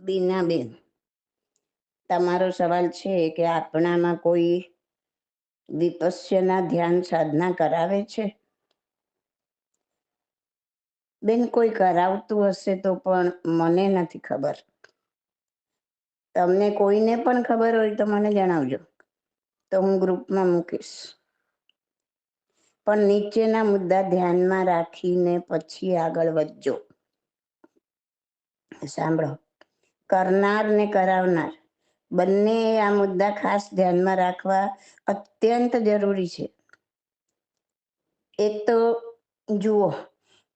બીનાબેન, તમારો સવાલ છે કે આપણામાં કોઈ વિપસ્યના ધ્યાન સાધના કરાવે છે? બેન, કોઈ કરાવતું હશે તો પણ મને નથી ખબર. તમને કોઈને પણ ખબર હોય તો મને જણાવજો, તો હું ગ્રુપમાં મૂકીશ. પણ નીચેના મુદ્દા ધ્યાનમાં રાખીને પછી આગળ વધજો. સાંભળો, કરનાર ને કરાવનાર બંને આ મુદ્દા ખાસ ધ્યાનમાં રાખવા અત્યંત જરૂરી છે. એક તો જુઓ,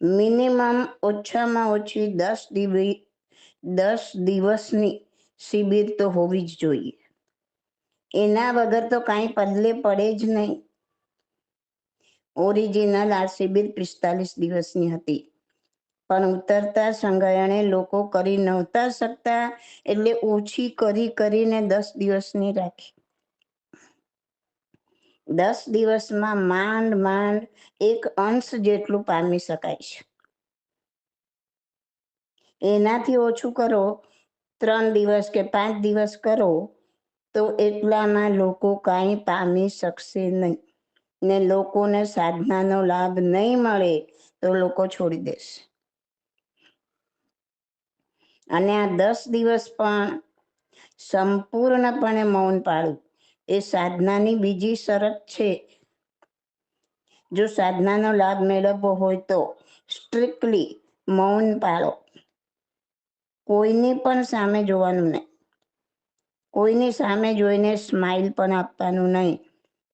મિનિમમ ઓછામાં ઓછી 10 દિવસની શિબિર તો હોવી જ જોઈએ. એના વગર તો કાંઈ પગલે પડે જ નહીં. ઓરિજિનલ આ શિબિર 45 દિવસની હતી, પણ ઉતરતા સંગયણે લોકો કરી નહોતા શકતા એટલે ઓછી કરીને 10 દિવસની રાખી. 10 દિવસમાં માંડ એક અંશ જેટલું પામી શકાય છે. એનાથી ઓછું કરો, 3 દિવસ કે 5 દિવસ કરો, તો એટલામાં લોકો કાંઈ પામી શકશે નહીં ને લોકોને સાધનાનો લાભ નહીં મળે તો લોકો છોડી દેશે. અને આ 10 દિવસ પણ સંપૂર્ણપણે મૌન પાળવું એ સાધનાની બીજી શરત છે. જો સાધનાનો લાભ મેળવવો હોય તો સ્ટ્રિક્ટલી મૌન પાળો. કોઈની પણ સામે જોવાનું નહીં, કોઈની સામે જોઈને સ્માઇલ પણ આપવાનું નહીં,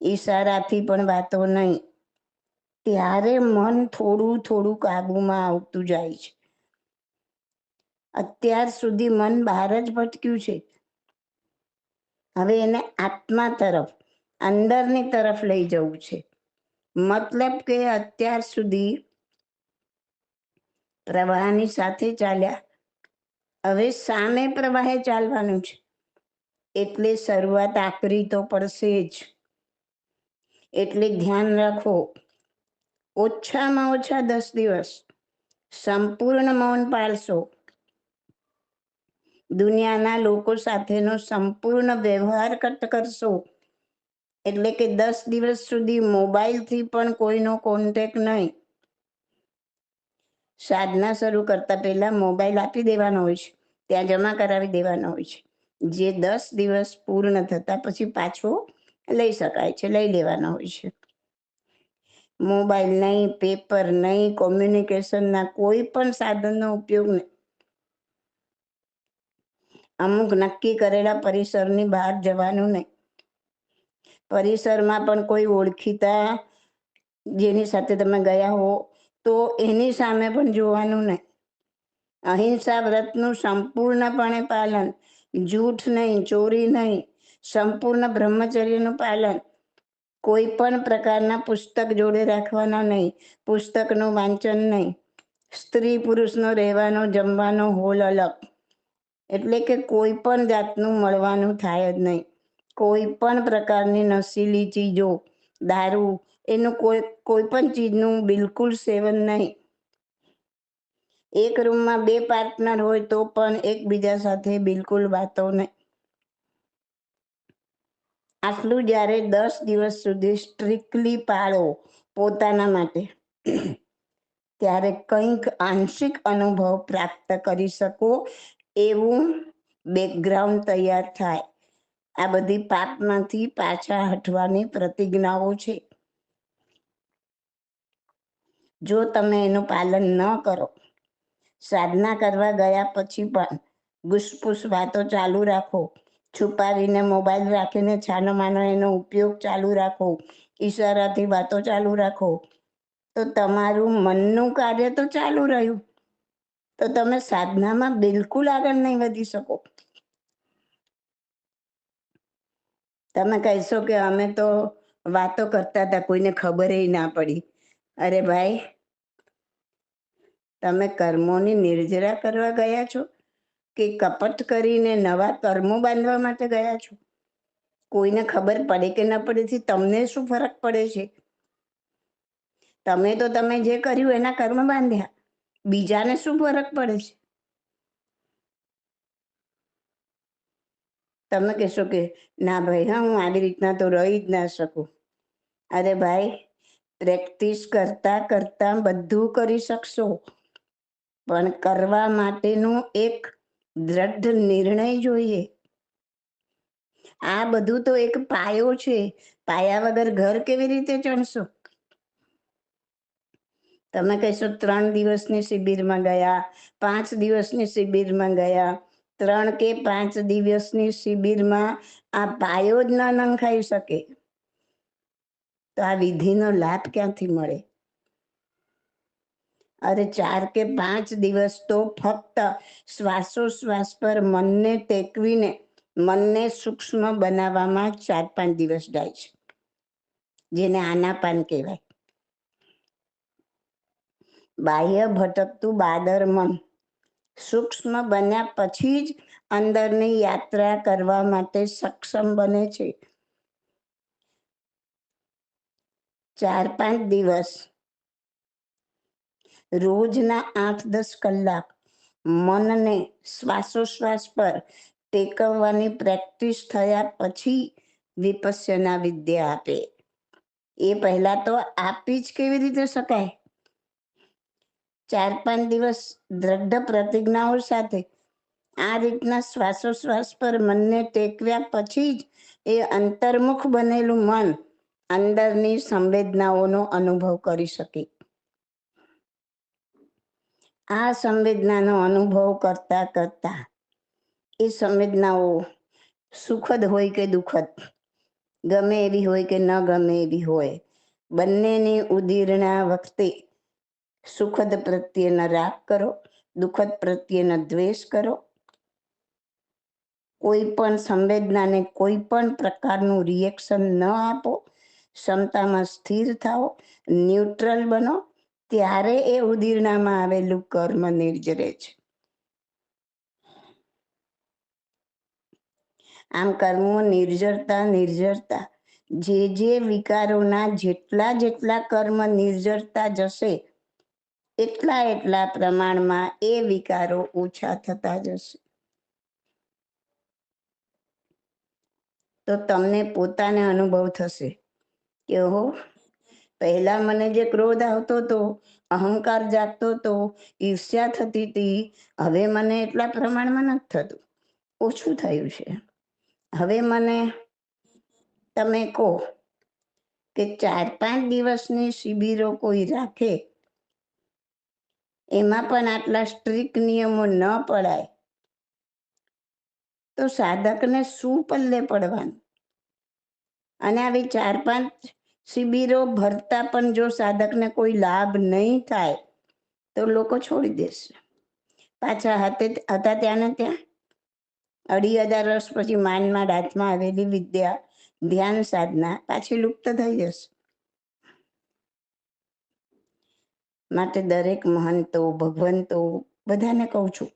ઈશારાથી પણ વાતો નહીં. ત્યારે મન થોડું કાબુમાં આવતું જાય છે. અત્યાર સુધી મન બહાર જ ભટક્યું છે. હવે એને આત્મા તરફ, અંદરની તરફ લઈ જવું છે. મતલબ કે અત્યાર સુધી પ્રવાહની સાથે ચાલ્યા, હવે સામે પ્રવાહે ચાલવાનું છે. એટલે શરૂઆત આકરી તો પડશે જ. એટલે ધ્યાન રાખો, ઓછામાં ઓછા 10 દિવસ સંપૂર્ણ મૌન પાળશો. દુનિયાના લોકો સાથેનો સંપૂર્ણ વ્યવહાર કટ કરશો. એટલે કે 10 દિવસ સુધી મોબાઈલથી પણ કોઈનો કોન્ટેક્ટ નહીં. સાધના શરૂ કરતા પહેલા મોબાઈલ આપી દેવાનો હોય છે, ત્યાં જમા કરાવી દેવાનો હોય છે. જે 10 દિવસ પૂર્ણ થતા પછી પાછો લઈ શકાય છે, લઈ લેવાનો હોય છે. મોબાઈલ નહીં, પેપર નહીં, કોમ્યુનિકેશનના કોઈ પણ સાધનનો ઉપયોગ નહીં. અમુક નક્કી કરેલા પરિસરની બહાર જવાનું નહીં. પરિસરમાં પણ કોઈ ઓળખીતા જેની સાથે તમે ગયા હો તો એની સામે પણ જોવાનું નહીં. અહિંસા વ્રતનું સંપૂર્ણપણે પાલન, જૂઠ નહીં, ચોરી નહીં, સંપૂર્ણ બ્રહ્મચર્યનું પાલન. કોઈ પણ પ્રકારના પુસ્તક જોડે રાખવાના નહીં, પુસ્તકનું વાંચન નહીં. સ્ત્રી પુરુષનો રહેવાનો જમવાનો હોલ અલગ. એટલે કે કોઈ પણ જાતનું મળવાનું થાય જ નહીં. કોઈ પણ પ્રકારની નશીલી ચીજો, દારૂ, એનું કોઈ પણ ચીજનું બિલકુલ સેવન નહીં. એક રૂમમાં 2 પાર્ટનર હોય તો પણ એકબીજા સાથે બિલકુલ વાતો નહીં. આટલું જ્યારે 10 દિવસ સુધી સ્ટ્રિક્ટલી પાળો પોતાના માટે, ત્યારે કંઈક આંશિક અનુભવ પ્રાપ્ત કરી શકો એવું બેકગ્રાઉન્ડ તૈયાર થાય. આ બધી પાપમાંથી પાછા હટવાની પ્રતિજ્ઞાઓ છે. જો તમે એનું પાલન ન કરો, સાધના કરવા ગયા પછી પણ ગુસપુસ વાતો ચાલુ રાખો, છુપાવીને મોબાઈલ રાખીને છાનો માનો એનો ઉપયોગ ચાલુ રાખો, ઈશારાથી વાતો ચાલુ રાખો, તો તમારું મનનું કાર્ય તો ચાલુ રહ્યું, તો તમે સાધનામાં બિલકુલ આગળ નહીં વધી શકો. તમે કહેશો કે અમે તો વાતો કરતા હતા, કોઈને ખબર ના પડી. અરે ભાઈ, તમે કર્મોની નિર્જરા કરવા ગયા છો કે કપટ કરીને નવા કર્મો બાંધવા માટે ગયા છો? કોઈને ખબર પડે કે ન પડેથી તમને શું ફરક પડે છે? તમે જે કર્યું એના કર્મ બાંધ્યા, બીજાને શું ફરક પડે છે? તમે કહેશો કે ના ભાઈ, હા હું આવી રીતના તો રહી જ ના શકું. અરે ભાઈ, પ્રેક્ટિસ કરતા કરતા બધું કરી શકશો, પણ કરવા માટેનું એક દ્રઢ નિર્ણય જોઈએ. આ બધું તો એક પાયો છે. પાયા વગર ઘર કેવી રીતે ચણશો? તમે કહેશો 3 દિવસની શિબિરમાં ગયા, 5 દિવસની શિબિરમાં ગયા. 3 કે 5 દિવસની શિબિરમાં આ પાયો જ ના નંખાઈ શકે તો આ વિધિનો લાભ ક્યાંથી મળે? અરે 4 કે 5 દિવસ તો ફક્ત શ્વાસોશ્વાસ પર મનને ટેકવીને મનને સૂક્ષ્મ બનાવવામાં 4-5 દિવસ જાય છે, જેને આનાપાન કહેવાય. બાહ્ય ભટકતું બાદર મન સૂક્ષ્મ બન્યા પછી જ અંદરની યાત્રા કરવા માટે સક્ષમ બને છે. 4-5 દિવસ રોજના 8-10 કલાક મનને શ્વાસોશ્વાસ પર ટેકવવાની પ્રેક્ટિસ થયા પછી વિપશ્યના વિદ્યા આપે. એ પહેલા તો આપી જ કેવી રીતે શકાય? 4-5 દિવસ દ્રઢ પ્રતિજ્ઞાઓ સાથે આ રીતના શ્વાસોશ્વાસ પર મનને ટેકવ્યા પછી જ એ અંતર્મુખ બનેલું મન અંદરની સંવેદનાઓનો અનુભવ કરી શકે. આ સંવેદનાનો અનુભવ કરતા કરતા એ સંવેદનાઓ સુખદ હોય કે દુઃખદ, ગમે એવી હોય કે ન ગમે એવી હોય, બંનેની ઉદીરણા વખતે સુખદ પ્રત્યેનો રાગ કરો, દુઃખદ પ્રત્યેનો દ્વેષ કરો. કોઈ પણ સંવેદનાને કોઈ પણ પ્રકારનું રિએક્શન ન આપો, ક્ષમતામાં સ્થિર થાઓ, ન્યુટ્રલ બનો, ત્યારે એ ઉદીરણામાં આવેલું કર્મ નિર્જરે છે. આમ કર્મો નિર્જરતા નિર્જરતા જે વિકારોના જેટલા કર્મ નિર્જરતા જશે એટલા પ્રમાણમાં એ વિકારો ઓછા થતા જશે. તો તમને પોતાને અનુભવ થશે કે ઓહો, પહેલા મને જે ક્રોધ આવતો હતો, અહંકાર જાગતો હતો, ઈર્ષ્યા થતી હતી, હવે મને એટલા પ્રમાણમાં નથી થતું, ઓછું થયું છે. હવે મને તમે કહો કે 4-5 દિવસની શિબિરો કોઈ રાખે, એમાં પણ આટલા સ્ટ્રિક્ટ નિયમો ન પડાય તો સાધકને શું પલ્લે પડવાનું? અને આવી 4-5 શિબિરો ભરતા પણ જો સાધકને કોઈ લાભ નહીં થાય તો લોકો છોડી દેશે. પાછા હતા ત્યાં ને ત્યાં 2,500 વર્ષ પછી માંડ હાથમાં આવેલી વિદ્યા, ધ્યાન સાધના પાછી લુપ્ત થઈ જશે. માટે દરેક મહંતો, ભગવંતો બધાને કહું છું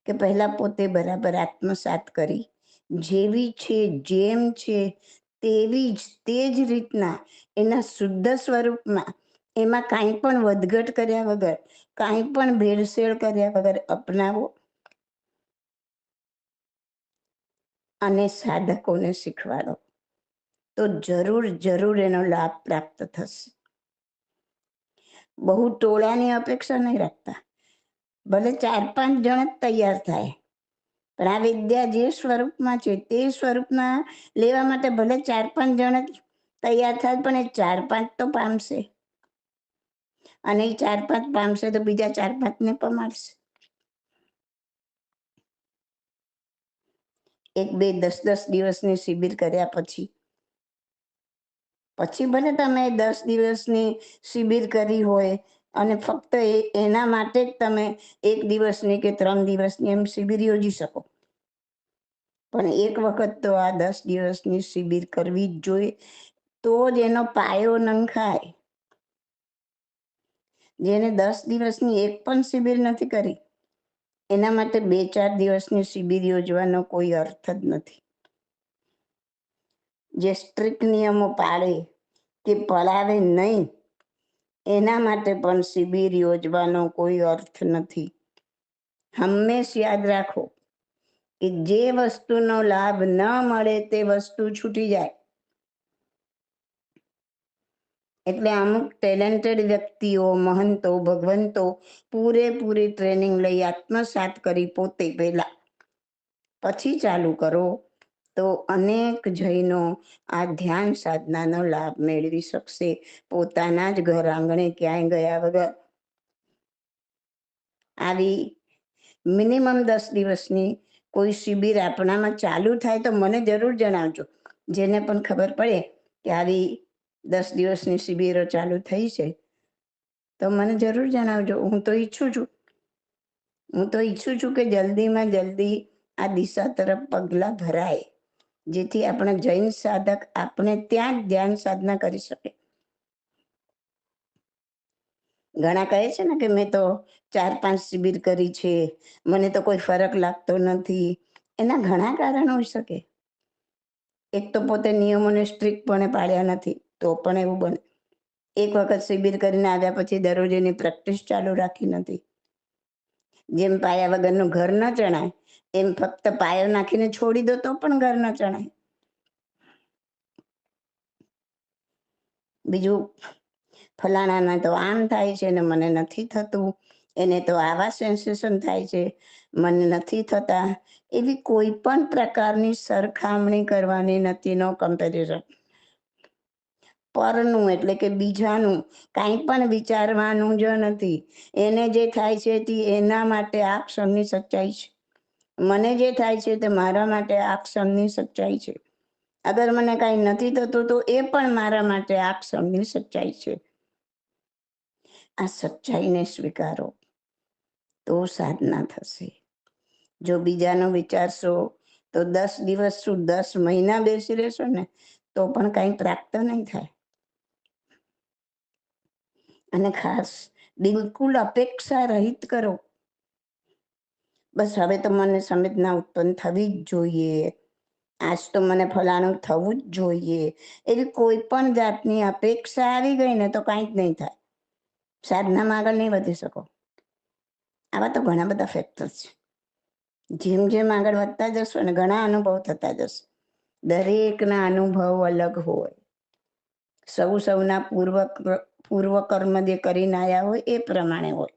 કે પહેલા પોતે બરાબર આત્મસાત કરી જેવી છે, જેમ છે તેવી જ તે જ રીતના એના શુદ્ધ સ્વરૂપમાં, એમાં કાંઈ પણ વધઘટ કર્યા વગર, કાંઈ પણ ભેળસેળ કર્યા વગર અપનાવો અને સાધકોને શીખવાડો તો જરૂર એનો લાભ પ્રાપ્ત થશે. બહુ ટોળાની અપેક્ષા નહીં રાખતા. ભલે 4-5 જણ જ તૈયાર થાય, પણ આ વિદ્યા જે સ્વરૂપમાં છે તે સ્વરૂપમાં લેવા માટે ભલે 4-5 જણ જ તૈયાર થાય, પણ એ 4-5 તો પામશે. અને એ 4-5 પામશે તો બીજા 4-5 ને પમાડશે. 1-2, 10-10 દિવસની શિબિર કર્યા પછી ભલે તમે 10 દિવસની શિબિર કરી હોય અને ફક્ત એના માટે જ તમે 1 દિવસની કે 3 દિવસની એમ શિબિર યોજી શકો, પણ એક વખત તો આ 10 દિવસની શિબિર કરવી જ જોઈએ, તો જ એનો પાયો નંખાય. જેને 10 દિવસની એક પણ શિબિર નથી કરી, એના માટે 2-4 દિવસની શિબિર યોજવાનો કોઈ અર્થ જ નથી. જે સ્ટ્રિક્ટ નિયમો પાળે કે પળાવે નહીં, એના માટે પણ શિબિર યોજવાનો કોઈ અર્થ નથી. હંમેશ યાદ રાખો કે જે વસ્તુનો લાભ ન મળે તે વસ્તુ છૂટી જાય. એટલે અમુક ટેલેન્ટેડ વ્યક્તિઓ, મહંતો, ભગવંતો પૂરેપૂરી ટ્રેનિંગ લઈ આત્મસાત કરી પોતે પહેલા, પછી ચાલુ કરો તો અનેક જૈનો આ ધ્યાન સાધનાનો લાભ મેળવી શકશે પોતાના જ ઘર આંગણે, ક્યાંય ગયા વગર. આવી મિનિમમ 10 દિવસની કોઈ શિબિર આપણામાં ચાલુ થાય તો મને જરૂર જણાવજો. જેને પણ ખબર પડે કે આવી 10 દિવસની શિબિરો ચાલુ થઈ છે તો મને જરૂર જણાવજો. હું તો ઈચ્છું છું કે જલ્દીમાં જલ્દી આ દિશા તરફ પગલાં ભરાય, જેથી આપણા જૈન સાધક આપણે ત્યાં જ ધ્યાન સાધના કરી શકે. ઘણા કહે છે ને કે મેં તો 4-5 શિબિર કરી છે, મને તો કોઈ ફરક લાગતો નથી. એના ઘણા કારણો હોઈ શકે. એક તો પોતે નિયમોને સ્ટ્રિક્ટપણે પાડ્યા નથી, તો પણ એવું બને. એક વખત શિબિર કરીને આવ્યા પછી દરરોજ એની પ્રેક્ટિસ ચાલુ રાખી નથી. જેમ પાયા વગરનું ઘર ન ચણાય, એમ ફક્ત પાયો નાખીને છોડી દો તો પણ ઘર ન ચણાય. બીજું, ફલાણાને તો આમ થાય છે ને મને નથી થતું, એને તો આવા સેન્સેશન થાય છે, મને નથી થતા. એવી કોઈ પણ પ્રકારની સરખામણી કરવાની નથી. નો કમ્પેરિઝન. પરનું એટલે કે બીજાનું કાંઈ પણ વિચારવાનું જ નથી. એને જે થાય છે તે એના માટે આ ક્ષણની સચ્ચાઈ છે. મને જે થાય છે તે મારા માટે આ ક્ષણની સચ્ચાઈ છે. અગર મને કાંઈ નથી થતું તો એ પણ મારા માટે આ ક્ષણની સચ્ચાઈ છે. આ સચ્ચાઈને સ્વીકારો તો સાધના થશે. જો બીજાનો વિચારશો તો 10 દિવસ શું 10 મહિના બેસી રહેશો ને તો પણ કાંઈ પ્રાપ્ત નહીં થાય. અને ખાસ બિલકુલ અપેક્ષા રહિત કરો. બસ હવે તો મને સંવેદના ઉત્પન્ન થવી જ જોઈએ, આજ તો મને ફલાણું થવું જ જોઈએ, એવી કોઈ પણ જાતની અપેક્ષા આવી ગઈ ને તો કાંઈ જ નહીં થાય. સાધનામાં આગળ નહીં વધી શકો. આવા તો ઘણા બધા ફેક્ટર્સ છે. જેમ જેમ આગળ વધતા જશો ને ઘણા અનુભવ થતા જશે. દરેકના અનુભવ અલગ હોય. સૌના પૂર્વ કર્મ જે કરીને આવ્યા હોય એ પ્રમાણે હોય.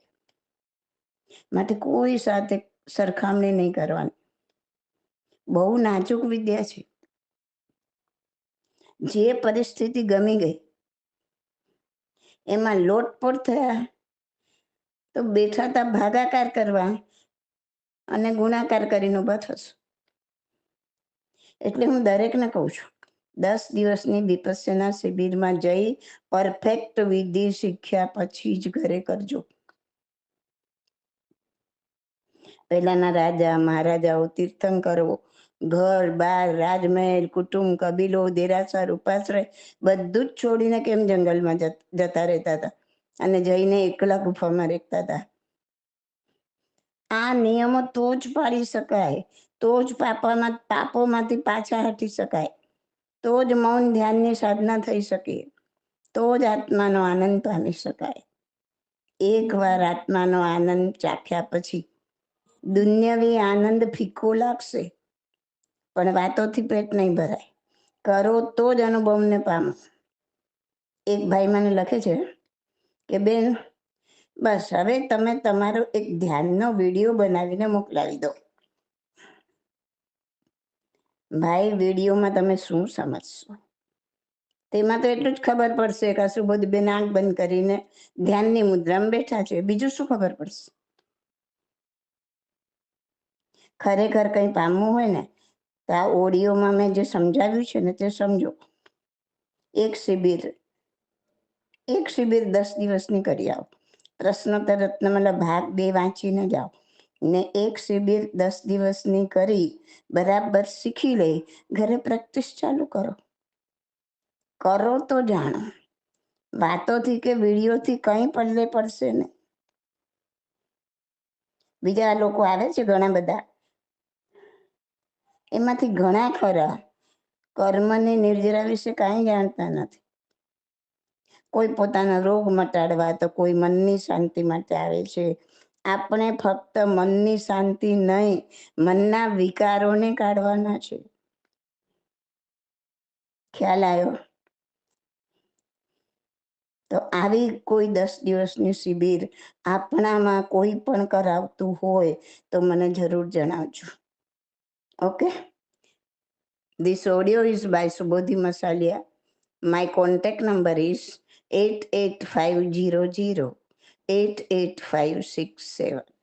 માટે કોઈ સાથે સરખામણી નહીં કરવાની. બહુ નાજુક વિદ્યા છે. જે પરિસ્થિતિ ગમી ગઈ એમાં લોટપોટ થયા તો બેઠા તા ભાગાકાર કરવા અને ગુણાકાર કરીને ઊભા થશો. એટલે હું દરેકને કહું છું, 10 દિવસની વિપસ્સના શિબિરમાં જઈ પરફેક્ટ વિધિ શીખ્યા પછી જ ઘરે કરજો. પહેલાના રાજા મહારાજાઓ તીર્થંકરો ઘર બાર, રાજમહેલ, કુટુંબ, કબીલો, દેરાસર, ઉપાશ્રય બધું જ છોડીને કેમ જંગલમાં જતા રહેતા હતા અને જઈને એકલા ગુફામાં રહેતા હતા. આ નિયમો તો જ પાડી શકાય, તો જ પાપોમાંથી પાછા હટી શકાય, તો જ મૌન ધ્યાનની સાધના થઈ શકે, તો જ આત્માનો આનંદ પામી શકાય. એકવાર આત્માનો આનંદ ચાખ્યા પછી દુન્યવી આનંદ ફીકો લાગશે, પણ વાતોથી પેટ નહીં ભરાય. કરો તો જ અનુભવને પામો. એક ભાઈ મને લખે છે કે બેન, બસ હવે તમે તમારો એક ધ્યાનનો વિડીયો બનાવીને મોકલાવી દો. ભાઈ, વિડીયોમાં તમે શું સમજશો? તેમાં તો એટલું જ ખબર પડશે કે સુબોધબેન આંખ બંધ કરીને ધ્યાનની મુદ્રામાં બેઠા છે. બીજું શું ખબર પડશે? ખરેખર કંઈ પામવું હોય ને તો આ ઓડિયોમાં મેં જે સમજાવ્યું છે ને તે સમજો. એક શિબિર 10 દિવસની કરી આવો. પ્રશ્નોત્તર રત્નમાલા ભાગ 2 વાંચીને જાઓ ને એક શિબિર 10 દિવસની કરી બરાબર શીખી લઈ ઘરે પ્રેક્ટિસ ચાલુ કરો. કરો તો જાણો. વાતોથી કે વિડીયોથી કંઈ પલ્લે પડશે ને. બીજા લોકો આવે છે ઘણા બધા, એમાંથી ઘણા ખરા કર્મની નિર્જરા વિશે કાંઈ જાણતા નથી. કોઈ પોતાના રોગ મટાડવા તો કોઈ મનની શાંતિ માટે આવે છે. આપણે ફક્ત મનની શાંતિ નહીં, મનના વિકારોને કાઢવાના છે. ખ્યાલ આવ્યો? તો આવી કોઈ 10 દિવસની શિબિર આપણામાં કોઈ પણ કરાવતું હોય તો મને જરૂર જણાવજો. Okay. This audio is by Subodhi Masalia. My contact number is 88500 88567.